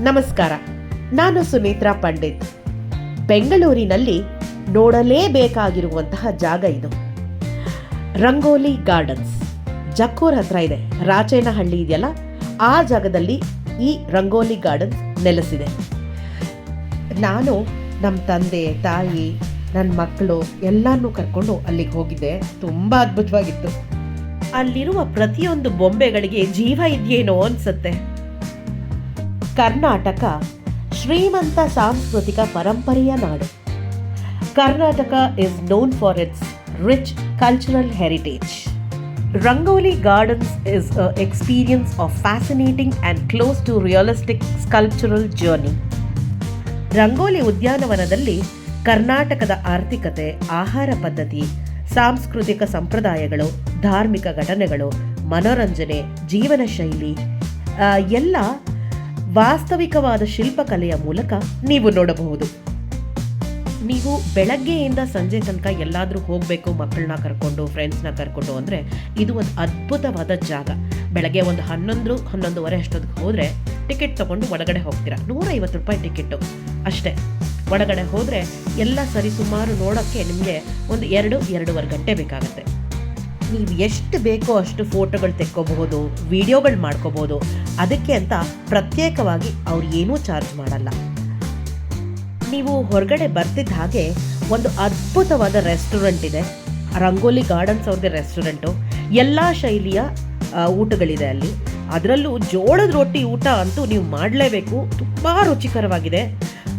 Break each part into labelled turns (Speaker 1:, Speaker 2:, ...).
Speaker 1: ನಮಸ್ಕಾರ, ನಾನು ಸುನೇತ್ರಾ ಪಂಡಿತ್. ಬೆಂಗಳೂರಿನಲ್ಲಿ ನೋಡಲೇಬೇಕಾಗಿರುವಂತಹ ಜಾಗ ಇದು. ರಂಗೋಲಿ ಗಾರ್ಡನ್ಸ್ ಜಕ್ಕೂರ್ ಹತ್ರ ಇದೆ. ರಾಚೇನಹಳ್ಳಿ ಇದೆಯಲ್ಲ, ಆ ಜಾಗದಲ್ಲಿ ಈ ರಂಗೋಲಿ ಗಾರ್ಡನ್ಸ್ ನೆಲೆಸಿದೆ. ನಾನು ನಮ್ಮ ತಂದೆ ತಾಯಿ ನನ್ನ ಮಕ್ಕಳು ಎಲ್ಲರನ್ನೂ ಕರ್ಕೊಂಡು ಅಲ್ಲಿಗೆ ಹೋಗಿದ್ದೆ. ತುಂಬ ಅದ್ಭುತವಾಗಿತ್ತು. ಅಲ್ಲಿರುವ ಪ್ರತಿಯೊಂದು ಬೊಂಬೆಗಳಿಗೆ ಜೀವ ಇದೆಯೇನೋ ಅನ್ಸುತ್ತೆ. ಕರ್ನಾಟಕ ಶ್ರೀಮಂತ ಸಾಂಸ್ಕೃತಿಕ ಪರಂಪರೆಯ ನಾಡು. Karnataka is known for its rich cultural heritage. Rangoli Gardens is an experience of fascinating and close to realistic sculptural journey. Rangoli ಉದ್ಯಾನವನದಲ್ಲಿ ಕರ್ನಾಟಕದ ಆರ್ಥಿಕತೆ, ಆಹಾರ ಪದ್ಧತಿ, ಸಾಂಸ್ಕೃತಿಕ ಸಂಪ್ರದಾಯಗಳು, ಧಾರ್ಮಿಕ ಘಟನೆಗಳು, ಮನೋರಂಜನೆ, ಜೀವನ ಶೈಲಿ ಎಲ್ಲ ವಾಸ್ತವಿಕವಾದ ಶಿಲ್ಪಕಲೆಯ ಮೂಲಕ ನೀವು ನೋಡಬಹುದು. ನೀವು ಬೆಳಗ್ಗೆಯಿಂದ ಸಂಜೆ ತನಕ ಎಲ್ಲಾದರೂ ಹೋಗಬೇಕು, ಮಕ್ಕಳನ್ನ ಕರ್ಕೊಂಡು, ಫ್ರೆಂಡ್ಸ್ನ ಕರ್ಕೊಂಡು ಅಂದರೆ ಇದು ಒಂದು ಅದ್ಭುತವಾದ ಜಾಗ. ಬೆಳಗ್ಗೆ ಒಂದು 11-11:30 ಅಷ್ಟೊತ್ತಿಗೆ ಹೋದರೆ ಟಿಕೆಟ್ ತೊಗೊಂಡು ಒಳಗಡೆ ಹೋಗ್ತೀರಾ. 150 ರೂಪಾಯಿ ಟಿಕೆಟು ಅಷ್ಟೇ. ಒಳಗಡೆ ಹೋದರೆ ಎಲ್ಲ ಸರಿಸುಮಾರು ನೋಡೋಕ್ಕೆ ನಿಮಗೆ ಒಂದು 2-2.5 ಗಂಟೆ ಬೇಕಾಗುತ್ತೆ. ನೀವು ಎಷ್ಟು ಬೇಕೋ ಅಷ್ಟು ಫೋಟೋಗಳು ತೆಕ್ಕೋಬಹುದು, ವಿಡಿಯೋಗಳು ಮಾಡ್ಕೋಬೋದು. ಅದಕ್ಕೆ ಅಂತ ಪ್ರತ್ಯೇಕವಾಗಿ ಅವ್ರು ಏನೂ ಚಾರ್ಜ್ ಮಾಡಲ್ಲ. ನೀವು ಹೊರಗಡೆ ಬರ್ತಿದ್ದ ಹಾಗೆ ಒಂದು ಅದ್ಭುತವಾದ ರೆಸ್ಟೋರೆಂಟ್ ಇದೆ. ರಂಗೋಲಿ ಗಾರ್ಡನ್ಸ್ ಅವ್ರದ್ದೇ ರೆಸ್ಟೋರೆಂಟು. ಎಲ್ಲ ಶೈಲಿಯ ಊಟಗಳಿದೆ ಅಲ್ಲಿ. ಅದರಲ್ಲೂ ಜೋಳದ ರೊಟ್ಟಿ ಊಟ ಅಂತೂ ನೀವು ಮಾಡಲೇಬೇಕು. ತುಂಬ ರುಚಿಕರವಾಗಿದೆ.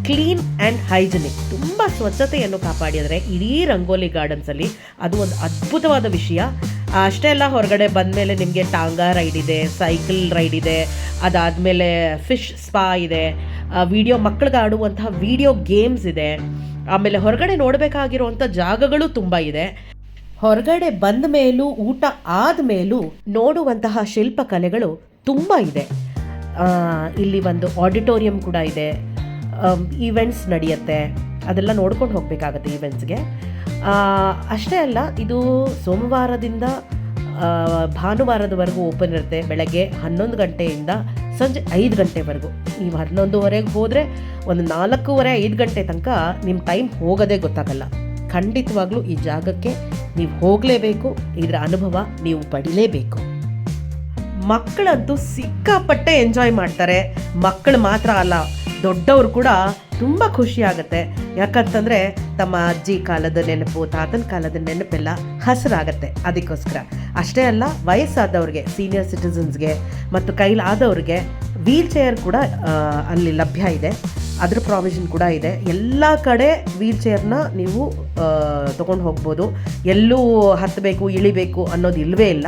Speaker 1: Clean and hygienic. ತುಂಬ ಸ್ವಚ್ಛತೆಯನ್ನು ಕಾಪಾಡಿದರೆ ಇಡೀ ರಂಗೋಲಿ ಗಾರ್ಡನ್ಸಲ್ಲಿ ಅದು ಒಂದು ಅದ್ಭುತವಾದ ವಿಷಯ. ಅಷ್ಟೇ ಅಲ್ಲ, ಹೊರಗಡೆ ಬಂದಮೇಲೆ ನಿಮಗೆ ಟಾಂಗಾ ರೈಡ್ ಇದೆ, ಸೈಕಲ್ ರೈಡ್ ಇದೆ, ಅದಾದಮೇಲೆ ಫಿಶ್ ಸ್ಪಾ ಇದೆ, ಮಕ್ಕಳಿಗೆ ಆಡುವಂತಹ ವಿಡಿಯೋ ಗೇಮ್ಸ್ ಇದೆ. ಆಮೇಲೆ ಹೊರಗಡೆ ನೋಡಬೇಕಾಗಿರುವಂಥ ಜಾಗಗಳು ತುಂಬ ಇದೆ. ಹೊರಗಡೆ ಬಂದ ಮೇಲೂ ಊಟ ಆದಮೇಲೂ ನೋಡುವಂತಹ ಶಿಲ್ಪಕಲೆಗಳು ತುಂಬ ಇದೆ. ಇಲ್ಲಿ ಒಂದು ಆಡಿಟೋರಿಯಂ ಕೂಡ ಇದೆ. ಈವೆಂಟ್ಸ್ ನಡೆಯುತ್ತೆ. ಅದೆಲ್ಲ ನೋಡ್ಕೊಂಡು ಹೋಗಬೇಕಾಗತ್ತೆ ಈವೆಂಟ್ಸ್ಗೆ. ಅಷ್ಟೇ ಅಲ್ಲ, ಇದು ಸೋಮವಾರದಿಂದ ಭಾನುವಾರದವರೆಗೂ ಓಪನ್ ಇರುತ್ತೆ. ಬೆಳಗ್ಗೆ 11 ಗಂಟೆಯಿಂದ ಸಂಜೆ 5 ಗಂಟೆವರೆಗೂ. ನೀವು 11:30 ಹೋದರೆ ಒಂದು 4:30-5 ಗಂಟೆ ತನಕ ನಿಮ್ಮ ಟೈಮ್ ಹೋಗೋದೇ ಗೊತ್ತಾಗಲ್ಲ. ಖಂಡಿತವಾಗ್ಲೂ ಈ ಜಾಗಕ್ಕೆ ನೀವು ಹೋಗಲೇಬೇಕು. ಇದರ ಅನುಭವ ನೀವು ಪಡಿಲೇಬೇಕು. ಮಕ್ಕಳಂತೂ ಸಿಕ್ಕಾಪಟ್ಟೆ ಎಂಜಾಯ್ ಮಾಡ್ತಾರೆ. ಮಕ್ಕಳು ಮಾತ್ರ ಅಲ್ಲ, ದೊಡ್ಡವರು ಕೂಡ ತುಂಬ ಖುಷಿ ಆಗುತ್ತೆ. ಯಾಕಂತಂದರೆ ತಮ್ಮ ಅಜ್ಜಿ ಕಾಲದ ನೆನಪು, ತಾತನ ಕಾಲದ ನೆನಪೆಲ್ಲ ಹಸಿರಾಗತ್ತೆ. ಅದಕ್ಕೋಸ್ಕರ ಅಷ್ಟೇ ಅಲ್ಲ, ವಯಸ್ಸಾದವ್ರಿಗೆ, ಸೀನಿಯರ್ ಸಿಟಿಸನ್ಸ್ಗೆ ಮತ್ತು ಕೈಲಾದವ್ರಿಗೆ ವೀಲ್ ಚೇರ್ ಕೂಡ ಅಲ್ಲಿ ಲಭ್ಯ ಇದೆ. ಅದರ ಪ್ರಾವಿಷನ್ ಕೂಡ ಇದೆ. ಎಲ್ಲ ಕಡೆ ವೀಲ್ ಚೇರ್ನ ನೀವು ತೊಗೊಂಡು ಹೋಗ್ಬೋದು. ಎಲ್ಲೂ ಹತ್ತಬೇಕು, ಇಳಿಬೇಕು ಅನ್ನೋದು ಇಲ್ಲವೇ ಇಲ್ಲ.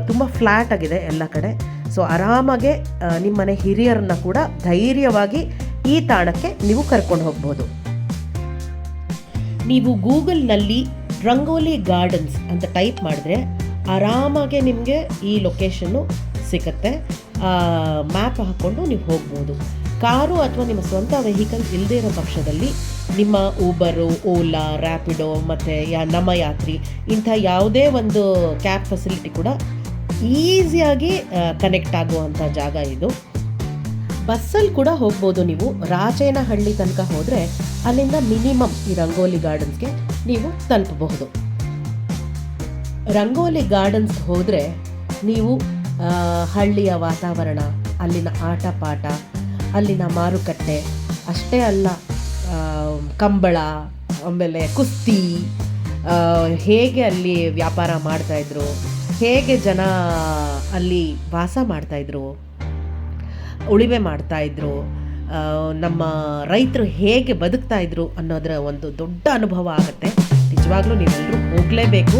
Speaker 1: ತುಂಬ ಫ್ಲ್ಯಾಟ್ ಆಗಿದೆ ಎಲ್ಲ ಕಡೆ. ಸೊ ಆರಾಮಾಗೆ ನಿಮ್ಮ ಮನೆ ಹಿರಿಯರನ್ನ ಕೂಡ ಧೈರ್ಯವಾಗಿ ಈ ತಾಣಕ್ಕೆ ನೀವು ಕರ್ಕೊಂಡು ಹೋಗ್ಬೋದು. ನೀವು ಗೂಗಲ್ನಲ್ಲಿ ರಂಗೋಲಿ ಗಾರ್ಡನ್ಸ್ ಅಂತ ಟೈಪ್ ಮಾಡಿದ್ರೆ ಆರಾಮಾಗೆ ನಿಮಗೆ ಈ ಲೊಕೇಶನ್ನು ಸಿಗುತ್ತೆ. ಮ್ಯಾಪ್ ಹಾಕ್ಕೊಂಡು ನೀವು ಹೋಗ್ಬೋದು. ಕಾರು ಅಥವಾ ನಿಮ್ಮ ಸ್ವಂತ ವೆಹಿಕಲ್ ಇಲ್ಲದೇ ಇರೋ ಪಕ್ಷದಲ್ಲಿ ನಿಮ್ಮ ಊಬರು, ಓಲಾ, ರ್ಯಾಪಿಡೋ ಮತ್ತು ನಮ್ಮ ಯಾತ್ರಿ ಇಂಥ ಯಾವುದೇ ಒಂದು ಕ್ಯಾಬ್ ಫೆಸಿಲಿಟಿ ಕೂಡ ಈಸಿಯಾಗಿ ಕನೆಕ್ಟ್ ಆಗುವಂಥ ಜಾಗ ಇದು. ಬಸ್ಸಲ್ಲಿ ಕೂಡ ಹೋಗ್ಬೋದು. ನೀವು ರಾಚೇನಹಳ್ಳಿ ತನಕ ಹೋದರೆ ಅಲ್ಲಿಂದ ಮಿನಿಮಮ್ ಈ ರಂಗೋಲಿ ಗಾರ್ಡನ್ಸ್ಗೆ ನೀವು ತಲುಪಬಹುದು. ರಂಗೋಲಿ ಗಾರ್ಡನ್ಸ್ ಹೋದರೆ ನೀವು ಹಳ್ಳಿಯ ವಾತಾವರಣ, ಅಲ್ಲಿನ ಆಟ ಪಾಠ, ಅಲ್ಲಿನ ಮಾರುಕಟ್ಟೆ, ಅಷ್ಟೇ ಅಲ್ಲ ಕಂಬಳ, ಆಮೇಲೆ ಕುಸ್ತಿ, ಹೇಗೆ ಅಲ್ಲಿ ವ್ಯಾಪಾರ ಮಾಡ್ತಾಯಿದ್ರು, ಹೇಗೆ ಜನ ಅಲ್ಲಿ ವಾಸ ಮಾಡ್ತಾಯಿದ್ರು, ಉಳಿವೆ ಮಾಡ್ತಾಯಿದ್ರು, ನಮ್ಮ ರೈತರು ಹೇಗೆ ಬದುಕ್ತಾಯಿದ್ರು ಅನ್ನೋದರ ಒಂದು ದೊಡ್ಡ ಅನುಭವ ಆಗುತ್ತೆ. ನಿಜವಾಗ್ಲೂ ನೀವೆಲ್ಲರೂ ಹೋಗಲೇಬೇಕು.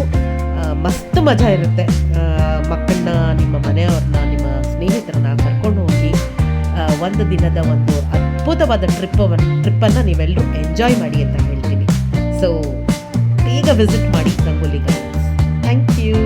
Speaker 1: ಮಸ್ತ್ ಮಜಾ ಇರುತ್ತೆ. ಮಕ್ಕಳನ್ನ, ನಿಮ್ಮ ಮನೆಯವ್ರನ್ನ, ನಿಮ್ಮ ಸ್ನೇಹಿತರನ್ನ ಕರ್ಕೊಂಡು ಹೋಗಿ ಒಂದು ದಿನದ ಒಂದು ಅದ್ಭುತವಾದ ಟ್ರಿಪ್ಪನ್ನು ನೀವೆಲ್ಲರೂ ಎಂಜಾಯ್ ಮಾಡಿ ಅಂತ ಹೇಳ್ತೀನಿ. ಸೊ ಈಗ ವಿಸಿಟ್ ಮಾಡಿ ರಂಗೋಲಿ ಗಾರ್ಡನ್ಸ್. Thank you.